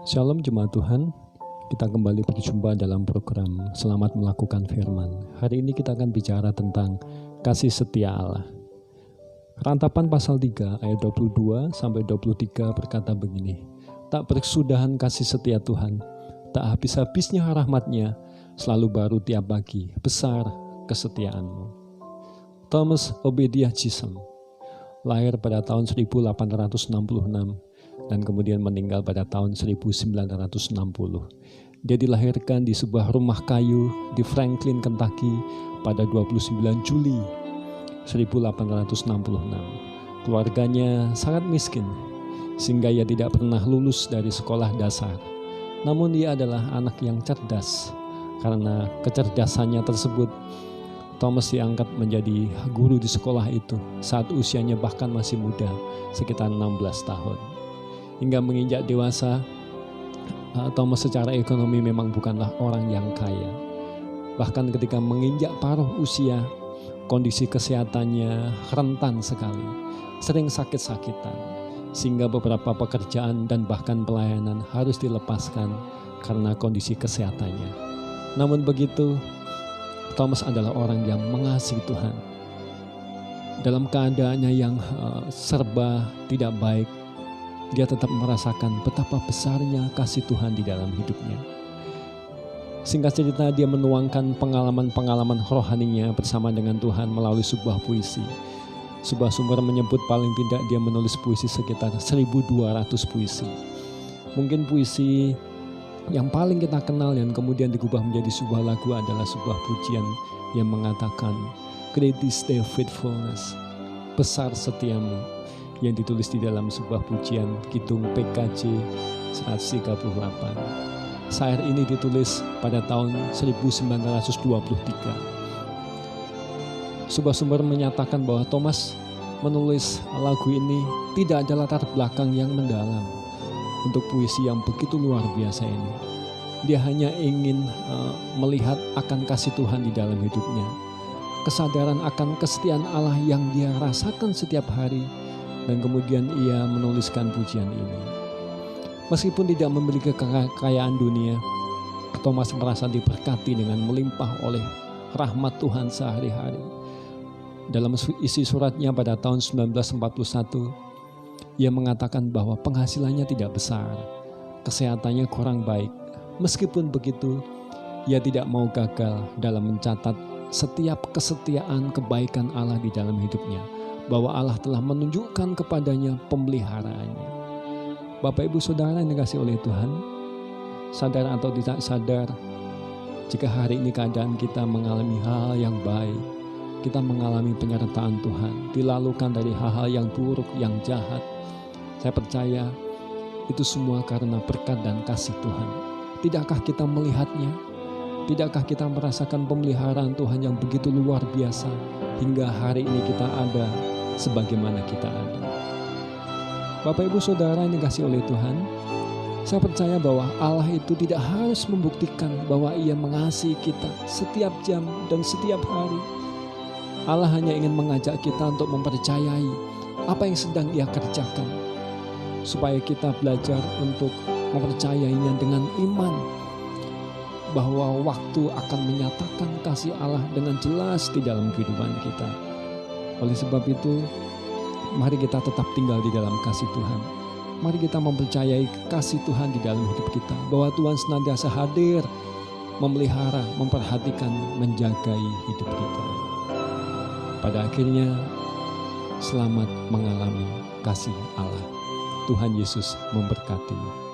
Shalom jemaat Tuhan, kita kembali berjumpa dalam program Selamat Melakukan Firman. Hari ini kita akan bicara tentang kasih setia Allah. Rantapan pasal 3 ayat 22 sampai 23 berkata begini, tak berkesudahan kasih setia Tuhan, tak habis-habisnya rahmat-Nya, selalu baru tiap pagi, besar kesetiaanmu. Thomas Obadiah Chisholm lahir pada tahun 1866 dan kemudian meninggal pada tahun 1960. Dia dilahirkan di sebuah rumah kayu di Franklin, Kentucky pada 29 Juli 1866. Keluarganya sangat miskin sehingga ia tidak pernah lulus dari sekolah dasar. Namun dia adalah anak yang cerdas. Karena kecerdasannya tersebut, Thomas diangkat menjadi guru di sekolah itu saat usianya bahkan masih muda, sekitar 16 tahun. Hingga menginjak dewasa, Thomas secara ekonomi memang bukanlah orang yang kaya. Bahkan ketika menginjak paruh usia, kondisi kesehatannya rentan sekali, sering sakit-sakitan, sehingga beberapa pekerjaan dan bahkan pelayanan harus dilepaskan karena kondisi kesehatannya. Namun begitu, Thomas adalah orang yang mengasihi Tuhan. Dalam keadaannya yang serba tidak baik, dia tetap merasakan betapa besarnya kasih Tuhan di dalam hidupnya. Singkat cerita, dia menuangkan pengalaman-pengalaman rohaninya bersama dengan Tuhan melalui sebuah puisi. Sebuah sumber menyebut paling tidak dia menulis puisi sekitar 1.200 puisi. Mungkin puisi yang paling kita kenal dan kemudian digubah menjadi sebuah lagu adalah sebuah pujian yang mengatakan Great is thy faithfulness, besar setiamu, yang ditulis di dalam sebuah pujian Kidung PKJ 138. Syair ini ditulis pada tahun 1923. Sebuah sumber menyatakan bahwa Thomas menulis lagu ini tidak ada latar belakang yang mendalam untuk puisi yang begitu luar biasa ini. Dia hanya ingin melihat akan kasih Tuhan di dalam hidupnya, kesadaran akan kesetiaan Allah yang dia rasakan setiap hari, dan kemudian ia menuliskan pujian ini. Meskipun tidak memiliki kekayaan dunia, Thomas merasa diberkati dengan melimpah oleh rahmat Tuhan sehari-hari. Dalam isi suratnya pada tahun 1941, ia mengatakan bahwa penghasilannya tidak besar, kesehatannya kurang baik. Meskipun begitu, ia tidak mau gagal dalam mencatat setiap kesetiaan kebaikan Allah di dalam hidupnya, bahwa Allah telah menunjukkan kepadanya pemeliharaannya. Bapak Ibu Saudara yang dikasihi oleh Tuhan, sadar atau tidak sadar, jika hari ini keadaan kita mengalami hal yang baik, kita mengalami penyertaan Tuhan, dilalukan dari hal-hal yang buruk, yang jahat, saya percaya itu semua karena berkat dan kasih Tuhan. Tidakkah kita melihatnya? Tidakkah kita merasakan pemeliharaan Tuhan yang begitu luar biasa hingga hari ini kita ada sebagaimana kita ada? Bapak Ibu Saudara yang dikasihi oleh Tuhan, saya percaya bahwa Allah itu tidak harus membuktikan bahwa Ia mengasihi kita setiap jam dan setiap hari. Allah hanya ingin mengajak kita untuk mempercayai apa yang sedang Ia kerjakan, supaya kita belajar untuk mempercayainya dengan iman, bahwa waktu akan menyatakan kasih Allah dengan jelas di dalam kehidupan kita. Oleh sebab itu, mari kita tetap tinggal di dalam kasih Tuhan. Mari kita mempercayai kasih Tuhan di dalam hidup kita, bahwa Tuhan senantiasa hadir, memelihara, memperhatikan, menjagai hidup kita. Pada akhirnya, selamat mengalami kasih Allah. Tuhan Yesus memberkati.